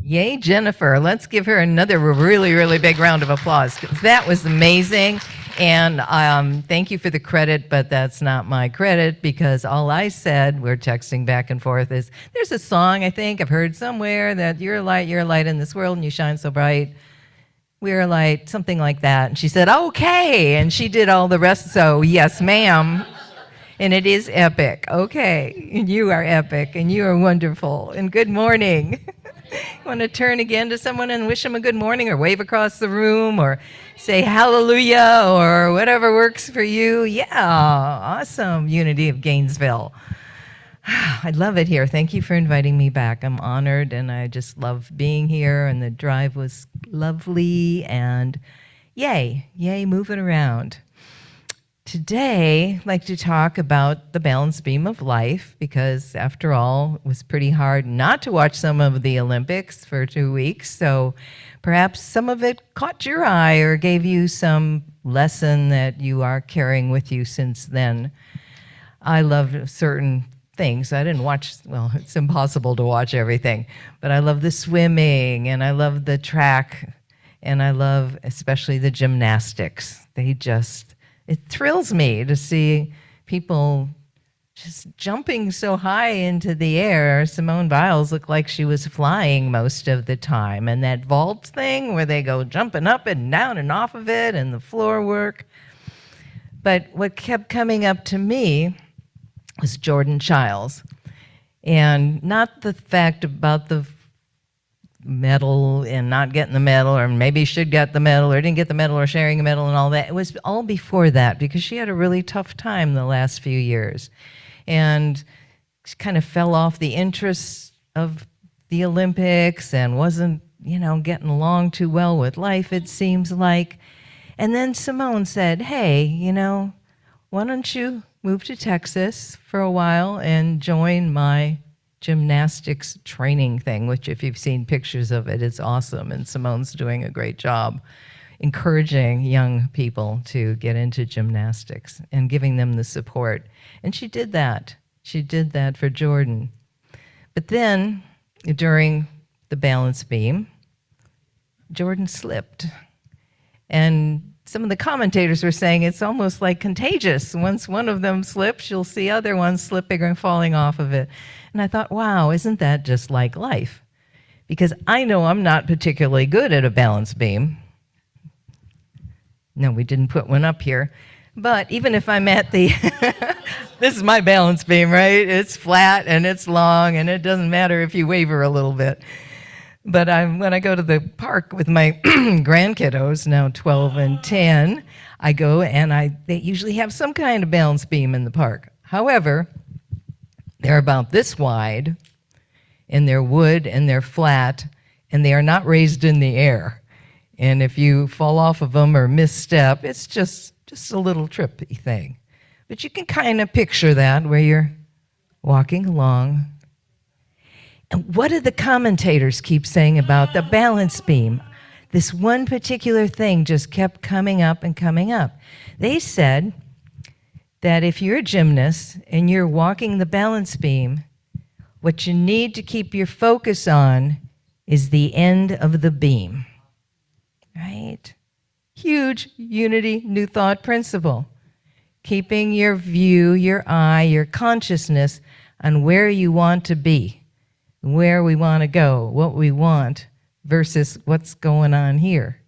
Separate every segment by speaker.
Speaker 1: Yay, Jennifer. Let's give her another really, really big round of applause, 'cause that was amazing. And thank you for the credit, but that's not my credit, because all I said, we're texting back and forth, is there's a song I think I've heard somewhere that you're a light in this world and you shine so bright. We're a light, something like that. And she said, okay. And she did all the rest. So yes, ma'am. And it is epic. Okay. And you are epic and you are wonderful. And good morning. Want to turn again to someone and wish them a good morning, or wave across the room, or say hallelujah, or whatever works for you? Yeah, awesome. Unity of Gainesville. I love it here. Thank you for inviting me back. I'm honored, and I just love being here, and the drive was lovely, and yay, moving around. Today, I'd like to talk about the balance beam of life, because after all, it was pretty hard not to watch some of the Olympics for 2 weeks, so perhaps some of it caught your eye or gave you some lesson that you are carrying with you since then. I love certain things. I didn't watch, well, it's impossible to watch everything, but I love the swimming, and I love the track, and I love especially the gymnastics. It thrills me to see people just jumping so high into the air. Simone Biles looked like she was flying most of the time. And that vault thing where they go jumping up and down and off of it, and the floor work. But what kept coming up to me was Jordan Chiles. And not the fact about the medal and not getting the medal, or maybe should get the medal or didn't get the medal, or sharing a medal and all that. It was all before that, because she had a really tough time the last few years, and she kind of fell off the interest of the Olympics and wasn't, getting along too well with life, it seems like. And then Simone said, hey, why don't you move to Texas for a while and join my gymnastics training thing, which if you've seen pictures of it, it's awesome. And Simone's doing a great job encouraging young people to get into gymnastics and giving them the support. And she did that. She did that for Jordan. But then during the balance beam, Jordan slipped. And some of the commentators were saying it's almost like contagious. Once one of them slips, you'll see other ones slipping or falling off of it. And I thought, wow, isn't that just like life? Because I know I'm not particularly good at a balance beam. No, we didn't put one up here. But even if I'm at the, this is my balance beam, right? It's flat and it's long, and it doesn't matter if you waver a little bit. But when I go to the park with my grandkiddos, now 12 and 10, I go and they usually have some kind of balance beam in the park. However, they're about this wide, and they're wood, and they're flat, and they are not raised in the air. And if you fall off of them or misstep, it's just a little trippy thing. But you can kind of picture that, where you're walking along. And what do the commentators keep saying about the balance beam? This one particular thing just kept coming up and coming up. They said that if you're a gymnast and you're walking the balance beam, what you need to keep your focus on is the end of the beam, right? Huge unity, new thought principle. Keeping your view, your eye, your consciousness on where you want to be, where we want to go, what we want, versus what's going on here.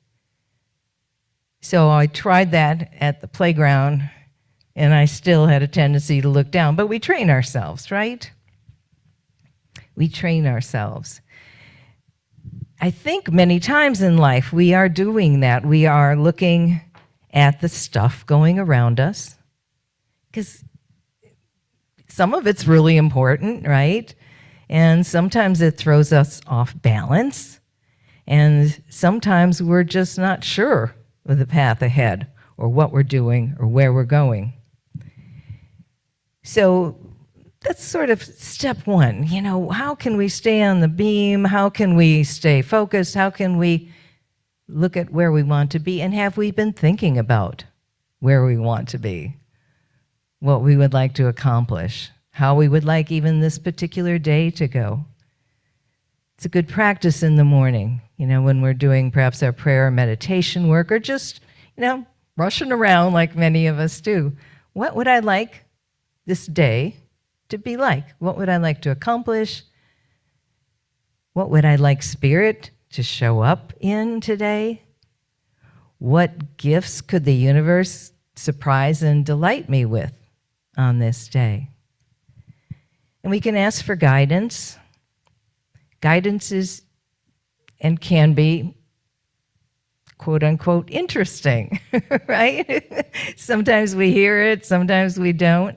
Speaker 1: So I tried that at the playground, and I still had a tendency to look down. But we train ourselves, right? We train ourselves. I think many times in life we are doing that. We are looking at the stuff going around us, because some of it's really important, right? And sometimes it throws us off balance. And sometimes we're just not sure of the path ahead, or what we're doing, or where we're going. So that's sort of step one. How can we stay on the beam? How can we stay focused? How can we look at where we want to be? And have we been thinking about where we want to be? What we would like to accomplish? How we would like even this particular day to go? It's a good practice in the morning, when we're doing perhaps our prayer or meditation work, or just, rushing around like many of us do. What would I like this day to be like? What would I like to accomplish? What would I like Spirit to show up in today? What gifts could the universe surprise and delight me with on this day? And we can ask for guidance. Guidance is and can be, quote unquote, interesting, right? Sometimes we hear it, sometimes we don't.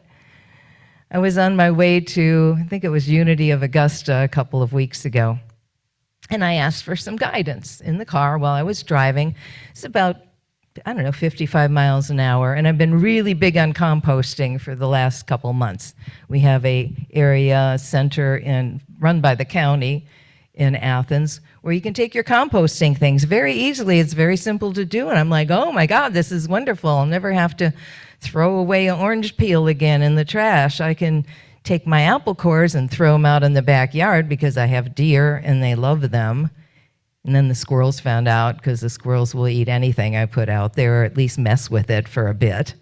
Speaker 1: I was on my way to, I think it was Unity of Augusta a couple of weeks ago, and I asked for some guidance in the car while I was driving. It's about, 55 miles an hour, and I've been really big on composting for the last couple months. We have a area center run by the county in Athens where you can take your composting things very easily. It's very simple to do, and I'm like, oh my God, this is wonderful. I'll never have to throw away an orange peel again in the trash. I can take my apple cores and throw them out in the backyard because I have deer and they love them. And then the squirrels found out, because the squirrels will eat anything I put out there, or at least mess with it for a bit.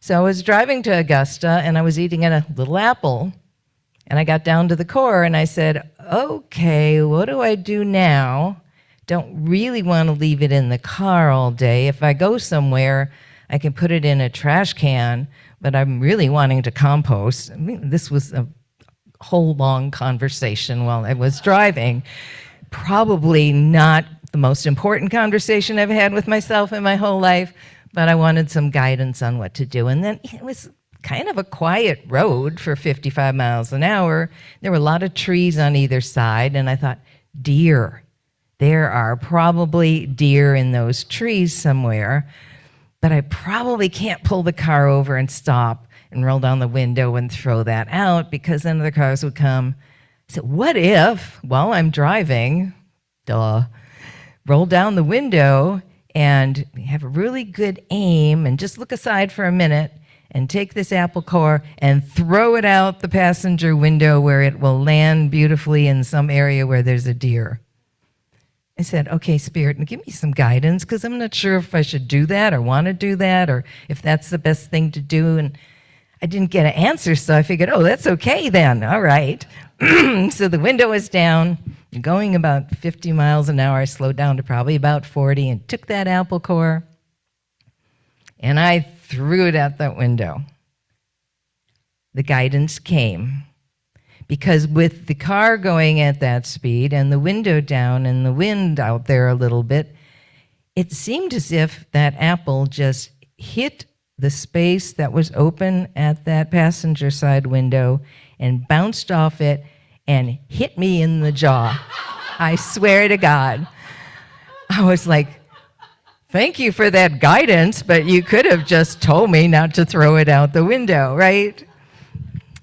Speaker 1: So I was driving to Augusta, and I was eating a little apple, and I got down to the core, and I said, okay, what do I do now? Don't really want to leave it in the car all day. If I go somewhere, I can put it in a trash can, but I'm really wanting to compost. This was a whole long conversation while I was driving. Probably not the most important conversation I've had with myself in my whole life, but I wanted some guidance on what to do. And then it was kind of a quiet road for 55 miles an hour. There were a lot of trees on either side, and I thought, deer. There are probably deer in those trees somewhere, but I probably can't pull the car over and stop and roll down the window and throw that out, because then other cars would come. So what if, while I'm driving, roll down the window and have a really good aim and just look aside for a minute and take this apple core and throw it out the passenger window where it will land beautifully in some area where there's a deer? I said, okay, Spirit, give me some guidance, because I'm not sure if I should do that or want to do that, or if that's the best thing to do. And I didn't get an answer, so I figured, oh, that's okay then. All right. So the window was down, going about 50 miles an hour. I slowed down to probably about 40 and took that apple core, and I threw it out that window. The guidance came, because with the car going at that speed and the window down and the wind out there a little bit, it seemed as if that apple just hit the space that was open at that passenger side window and bounced off it and hit me in the jaw. I swear to God. I was like, thank you for that guidance, but you could have just told me not to throw it out the window, right?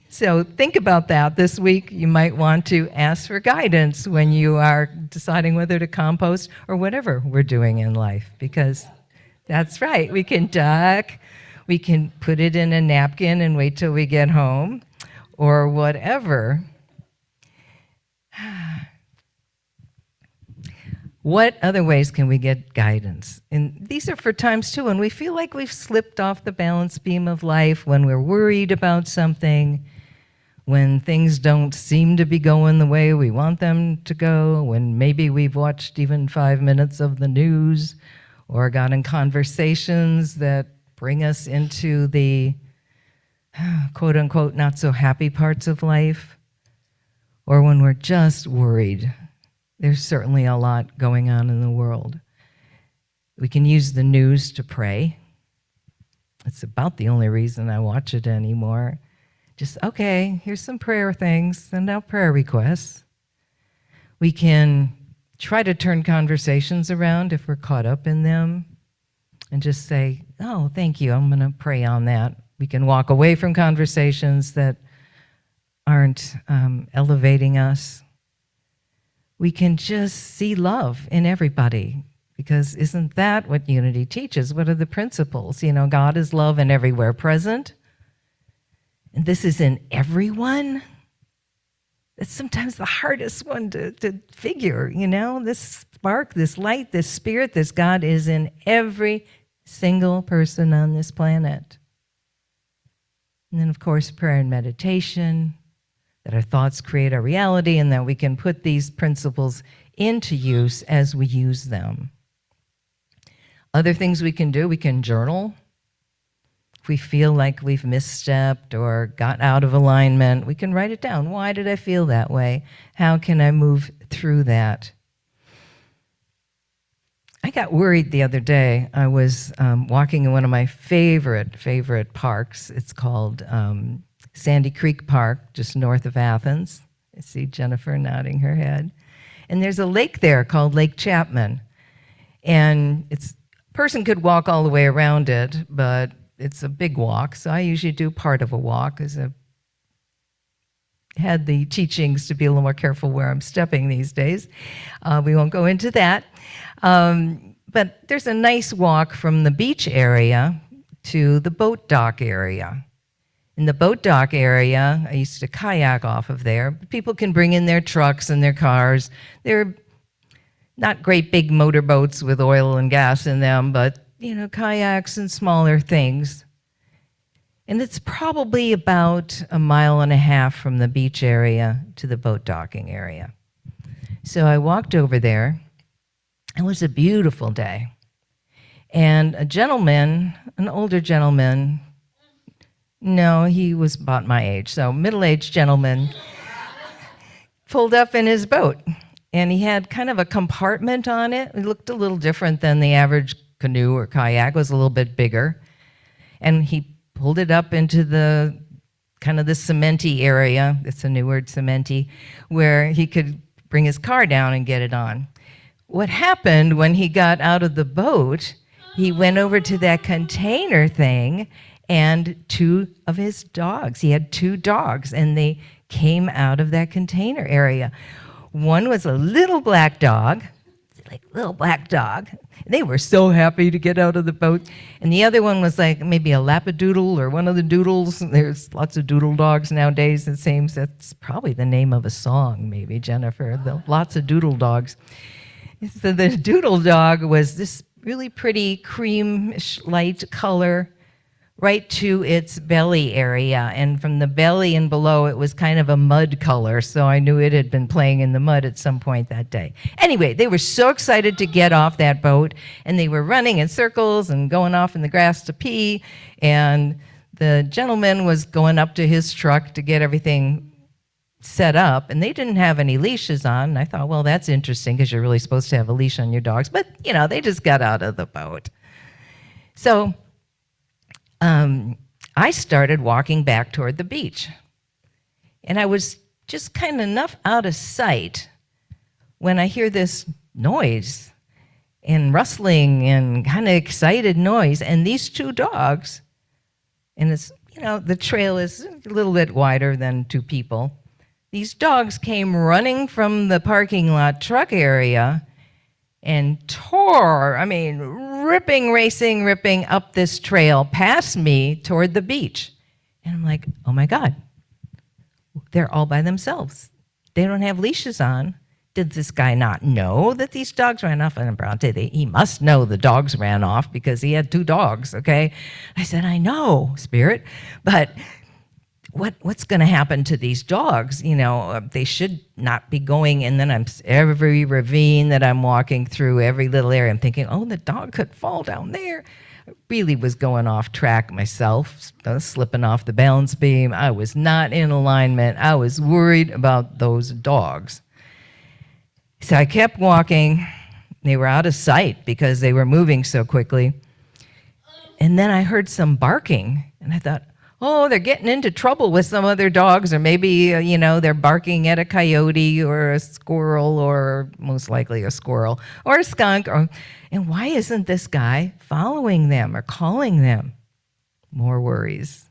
Speaker 1: So think about that this week. You might want to ask for guidance when you are deciding whether to compost or whatever we're doing in life, because that's right. We can duck, we can put it in a napkin and wait till we get home, or whatever. What other ways can we get guidance? And these are for times too when we feel like we've slipped off the balance beam of life, when we're worried about something, when things don't seem to be going the way we want them to go, when maybe we've watched even 5 minutes of the news or got in conversations that bring us into the quote unquote not so happy parts of life, or when we're just worried. There's certainly a lot going on in the world. We can use the news to pray. It's about the only reason I watch it anymore. Just, okay, here's some prayer things, send out prayer requests. We can try to turn conversations around if we're caught up in them and just say, oh, thank you, I'm going to pray on that. We can walk away from conversations that aren't elevating us. We can just see love in everybody, because isn't that what unity teaches? What are the principles? God is love and everywhere present. And this is in everyone. That's sometimes the hardest one to figure, this spark, this light, this spirit, this God is in every single person on this planet. And then, of course, prayer and meditation, that our thoughts create our reality, and that we can put these principles into use as we use them. Other things we can do, we can journal. If we feel like we've misstepped or got out of alignment, we can write it down. Why did I feel that way? How can I move through that? I got worried the other day. I was walking in one of my favorite parks. It's called Sandy Creek Park, just north of Athens. I see Jennifer nodding her head. And there's a lake there called Lake Chapman. And a person could walk all the way around it, but it's a big walk. So I usually do part of a walk, because I've had the teachings to be a little more careful where I'm stepping these days. We won't go into that. But there's a nice walk from the beach area to the boat dock area. In the boat dock area, I used to kayak off of there. People can bring in their trucks and their cars. They're not great big motorboats with oil and gas in them, but, kayaks and smaller things. And it's probably about 1.5 miles from the beach area to the boat docking area. So I walked over there. It was a beautiful day. And a gentleman, an older gentleman, no, he was about my age, so middle-aged gentleman, pulled up in his boat. And he had kind of a compartment on it. It looked a little different than the average canoe or kayak. It was a little bit bigger. And he pulled it up into the kind of the cementy area. It's a new word, cementy, where he could bring his car down and get it on. What happened when he got out of the boat, he went over to that container thing, and 2 of his dogs, he had 2 dogs, and they came out of that container area. One was a little black dog, They were so happy to get out of the boat. And the other one was like maybe a labradoodle or one of the doodles. There's lots of doodle dogs nowadays, it seems. That's probably the name of a song, maybe, Jennifer. Lots of doodle dogs. So the doodle dog was this really pretty creamish light color right to its belly area. And from the belly and below, it was kind of a mud color. So I knew it had been playing in the mud at some point that day. Anyway, they were so excited to get off that boat, and they were running in circles and going off in the grass to pee. And the gentleman was going up to his truck to get everything set up, and they didn't have any leashes on. And I thought, well, that's interesting, because you're really supposed to have a leash on your dogs. But, they just got out of the boat. So I started walking back toward the beach. And I was just kind of enough out of sight when I hear this noise and rustling and kind of excited noise. And these 2 dogs, and it's, the trail is a little bit wider than 2 people. These dogs came running from the parking lot truck area and ripping up this trail past me toward the beach. And I'm like, oh my God, they're all by themselves. They don't have leashes on. Did this guy not know that these dogs ran off? And Bronte, he must know the dogs ran off, because he had 2 dogs, okay? I said, I know, Spirit, but what's going to happen to these dogs? They should not be going. And then every ravine that I'm walking through, every little area, I'm thinking, oh, the dog could fall down there. I really was going off track myself, slipping off the balance beam. I was not in alignment. I was worried about those dogs. So I kept walking. They were out of sight because they were moving so quickly. And then I heard some barking, and I thought, oh, they're getting into trouble with some other dogs, or maybe, they're barking at a coyote or a squirrel, or most likely a squirrel, or a skunk. And why isn't this guy following them or calling them? More worries.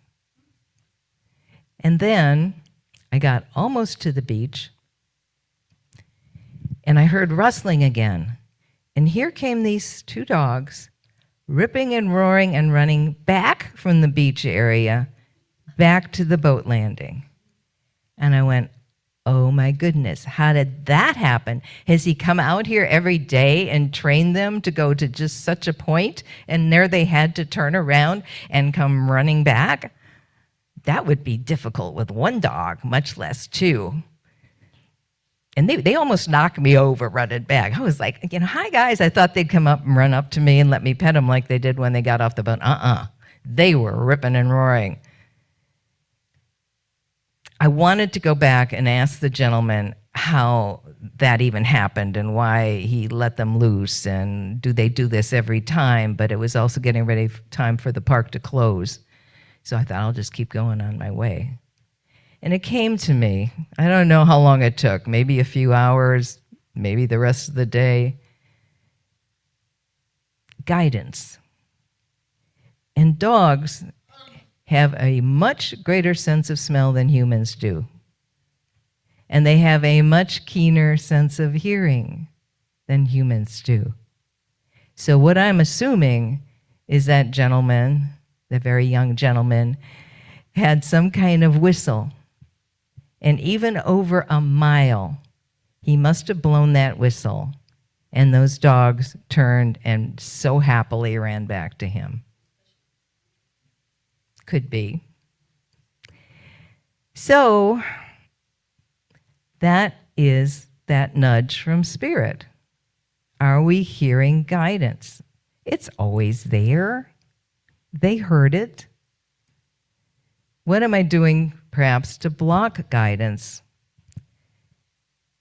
Speaker 1: And then I got almost to the beach, and I heard rustling again. And here came these 2 dogs, ripping and roaring and running back from the beach area, back to the boat landing. And I went, Oh my goodness, how did that happen? Has he come out here every day and trained them to go to just such a point, and there they had to turn around and come running back? That would be difficult with one dog, much less two. And they almost knocked me over running back. I was like, hi guys. I thought they'd come up and run up to me and let me pet them like they did when they got off the boat. They were ripping and roaring. I wanted to go back and ask the gentleman how that even happened and why he let them loose, and do they do this every time? But it was also getting ready time for the park to close. So I thought I'll just keep going on my way. And it came to me, I don't know how long it took, maybe a few hours, maybe the rest of the day. Guidance. And dogs have a much greater sense of smell than humans do. And they have a much keener sense of hearing than humans do. So what I'm assuming is that gentleman, the very young gentleman, had some kind of whistle. And even over a mile, he must have blown that whistle. And those dogs turned and so happily ran back to him. Could be. So that is that nudge from Spirit. Are we hearing guidance? It's always there. They heard it. What am I doing perhaps to block guidance?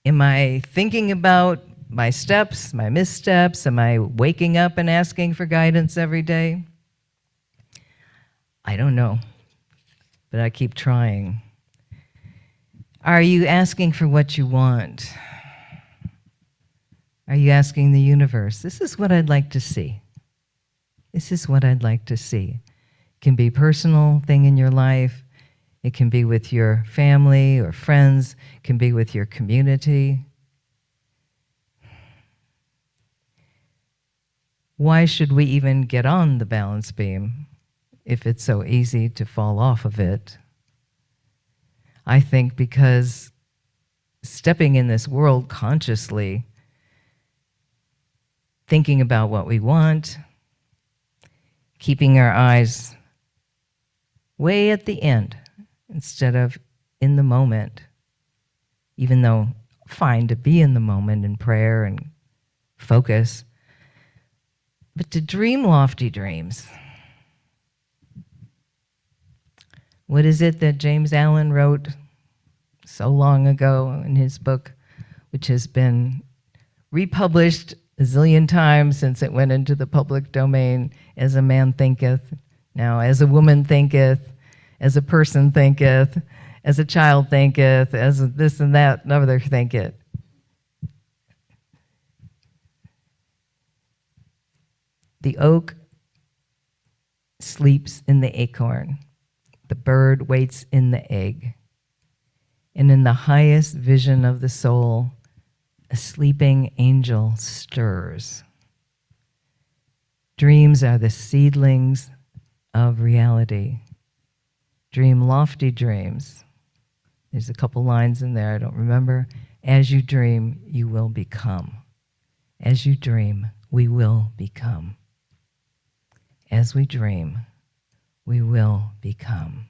Speaker 1: Am I thinking about my steps, my missteps? Am I waking up and asking for guidance every day? I don't know, but I keep trying. Are you asking for what you want? Are you asking the universe, this is what I'd like to see? This is what I'd like to see. It can be a personal thing in your life. It can be with your family or friends. It can be with your community. Why should we even get on the balance beam if it's so easy to fall off of it? I think because stepping in this world consciously, thinking about what we want, keeping our eyes way at the end instead of in the moment, even though fine to be in the moment in prayer and focus, but to dream lofty dreams. What is it that James Allen wrote so long ago in his book, which has been republished a zillion times since it went into the public domain? As a man thinketh, now as a woman thinketh, as a person thinketh, as a child thinketh, as this and that and other thinketh. The oak sleeps in the acorn. The bird waits in the egg. And in the highest vision of the soul, a sleeping angel stirs. Dreams are the seedlings of reality. Dream lofty dreams. There's a couple lines in there I don't remember. As you dream, you will become. As you dream, we will become. As we dream, we will become.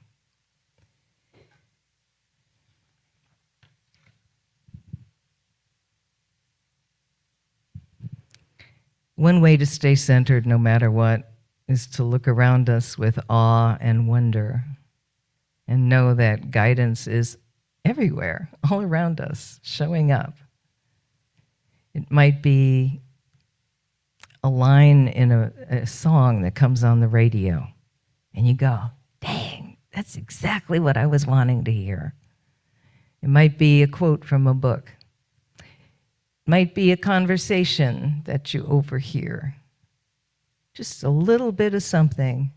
Speaker 1: One way to stay centered no matter what is to look around us with awe and wonder and know that guidance is everywhere, all around us, showing up. It might be a line in a song that comes on the radio, and you go, dang, that's exactly what I was wanting to hear. It might be a quote from a book. It might be a conversation that you overhear. Just a little bit of something,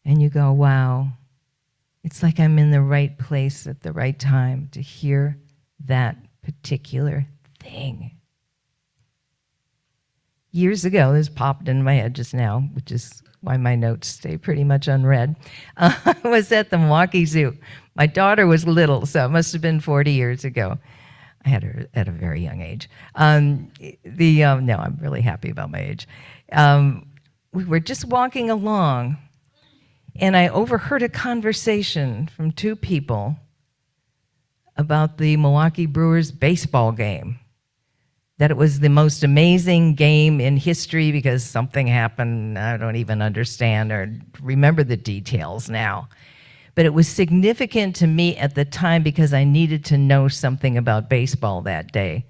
Speaker 1: and you go, wow, it's like I'm in the right place at the right time to hear that particular thing. Years ago, this popped in my head just now, which is why my notes stay pretty much unread. I was at the Milwaukee Zoo. My daughter was little, so it must have been 40 years ago. I had her at a very young age. No, I'm really happy about my age. We were just walking along, and I overheard a conversation from two people about the Milwaukee Brewers baseball game. That it was the most amazing game in history because something happened I don't even understand or remember the details now. But it was significant to me at the time because I needed to know something about baseball that day.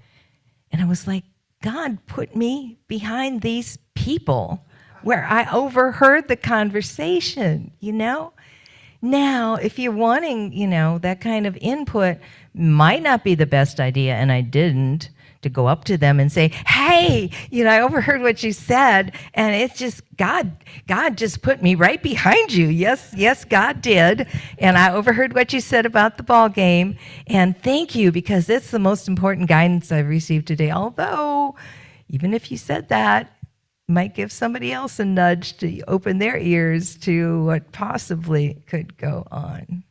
Speaker 1: And I was like, God put me behind these people where I overheard the conversation, Now, if you're wanting, that kind of input, might not be the best idea, and I didn't, to go up to them and say, hey, I overheard what you said, and it's just God just put me right behind you. Yes, God did, and I overheard what you said about the ball game, and thank you, because it's the most important guidance I've received today. Although, even if you said that, might give somebody else a nudge to open their ears to what possibly could go on.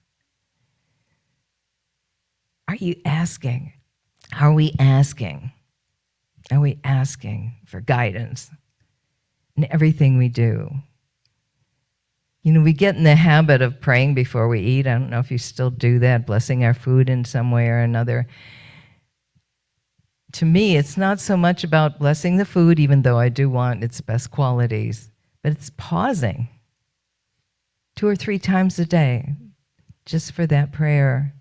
Speaker 1: Are you asking? Are we asking? Are we asking for guidance in everything we do? We get in the habit of praying before we eat. I don't know if you still do that, blessing our food in some way or another. To me, it's not so much about blessing the food, even though I do want its best qualities, but it's pausing 2 or 3 times a day just for that prayer,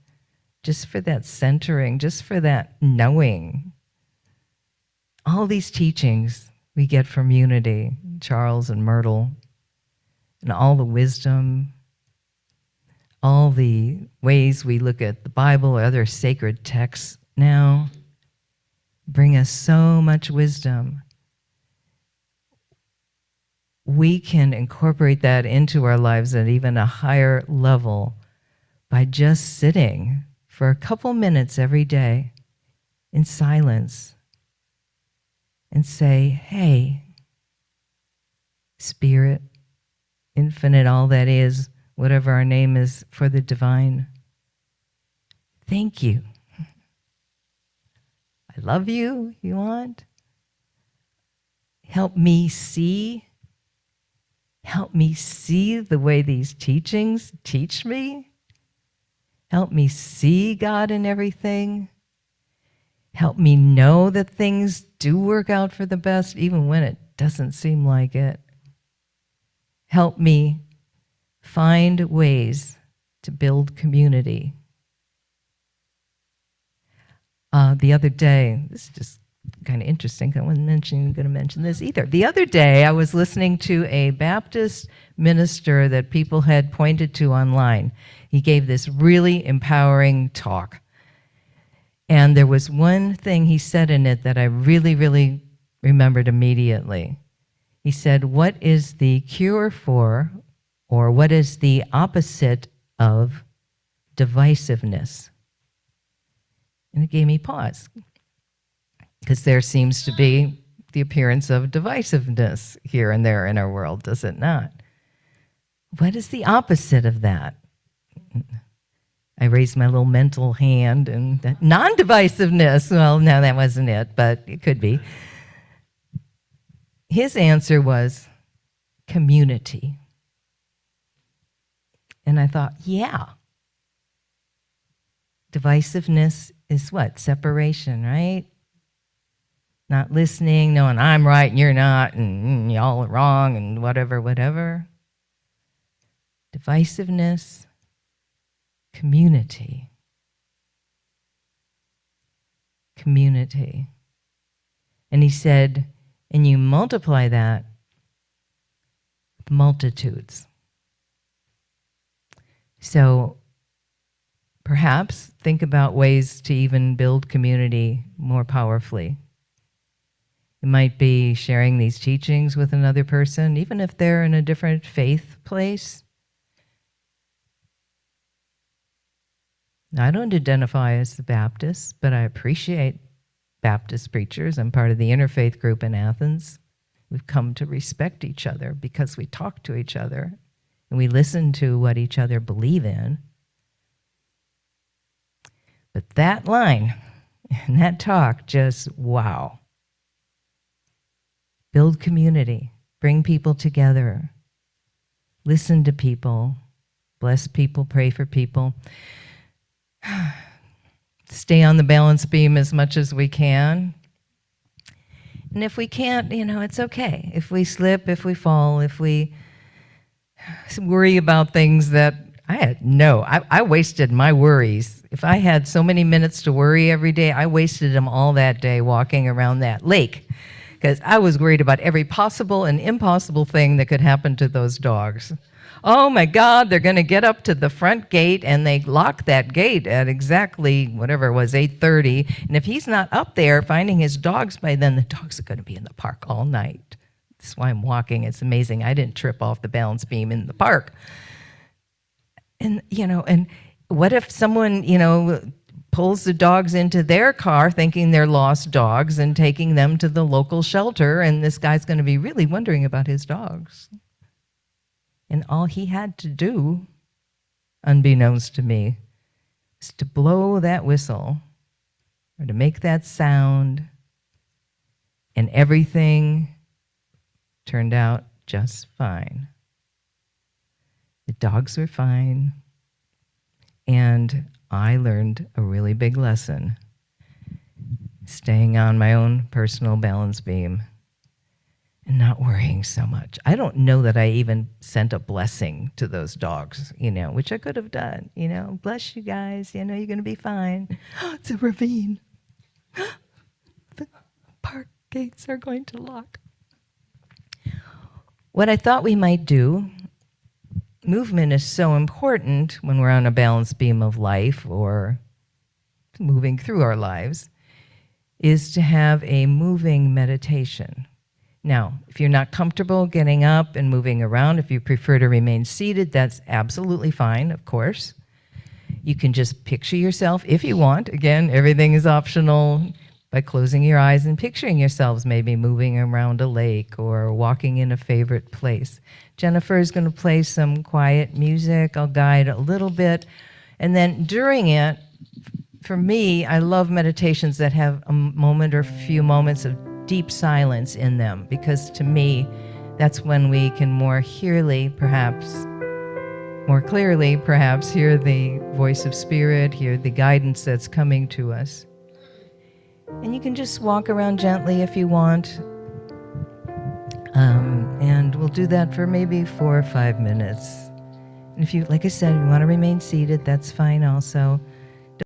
Speaker 1: just for that centering, just for that knowing. All these teachings we get from Unity, Charles and Myrtle, and all the wisdom, all the ways we look at the Bible or other sacred texts now, bring us so much wisdom. We can incorporate that into our lives at even a higher level by just sitting for a couple minutes every day in silence and say, hey, Spirit, Infinite, all that is, whatever our name is for the divine, thank you. I love you, you want? Help me see. Help me see the way these teachings teach me. Help me see God in everything. Help me know that things do work out for the best, even when it doesn't seem like it. Help me find ways to build community. The other day, this is just kind of interesting. I wasn't going to mention this either. The other day, I was listening to a Baptist minister that people had pointed to online. He gave this really empowering talk. And there was one thing he said in it that I really, really remembered immediately. He said, what is the cure for, or what is the opposite of divisiveness? And it gave me pause, because there seems to be the appearance of divisiveness here and there in our world, does it not? What is the opposite of that? I raised my little mental hand, and non-divisiveness. Well, no, that wasn't it, but it could be. His answer was community. And I thought, yeah. Divisiveness is what? Separation, right? Not listening, knowing I'm right and you're not, and y'all are wrong, and whatever. Divisiveness, community. Community. And he said, and you multiply that with multitudes. So perhaps think about ways to even build community more powerfully. It might be sharing these teachings with another person, even if they're in a different faith place. I don't identify as the Baptist, but I appreciate Baptist preachers. I'm part of the interfaith group in Athens. We've come to respect each other because we talk to each other and we listen to what each other believe in. But that line and that talk, just wow. Build community, bring people together, listen to people, bless people, pray for people. Stay on the balance beam as much as we can. And if we can't, it's okay. If we slip, if we fall, if we worry about things that I wasted my worries. If I had so many minutes to worry every day, I wasted them all that day walking around that lake because I was worried about every possible and impossible thing that could happen to those dogs. Oh my God, they're going to get up to the front gate and they lock that gate at exactly whatever it was, 8:30. And if he's not up there finding his dogs by then, the dogs are going to be in the park all night. That's why I'm walking. It's amazing. I didn't trip off the balance beam in the park. And, and what if someone, pulls the dogs into their car thinking they're lost dogs and taking them to the local shelter, and this guy's going to be really wondering about his dogs. And all he had to do, unbeknownst to me, is to blow that whistle or to make that sound, and everything turned out just fine. The dogs were fine, and I learned a really big lesson, staying on my own personal balance beam and not worrying so much. I don't know that I even sent a blessing to those dogs, which I could have done. Bless you guys, you're going to be fine. It's a ravine. The park gates are going to lock. What I thought we might do, movement is so important when we're on a balance beam of life or moving through our lives, is to have a moving meditation. Now, if you're not comfortable getting up and moving around, if you prefer to remain seated, that's absolutely fine, of course. You can just picture yourself, if you want, again, everything is optional, by closing your eyes and picturing yourselves maybe moving around a lake or walking in a favorite place. Jennifer is going to play some quiet music. I'll guide a little bit. And then during it, for me, I love meditations that have a moment or a few moments of deep silence in them, because to me, that's when we can more clearly, perhaps, hear the voice of spirit, hear the guidance that's coming to us. And you can just walk around gently if you want. And we'll do that for maybe 4 or 5 minutes. And if you, like I said, you want to remain seated, that's fine also.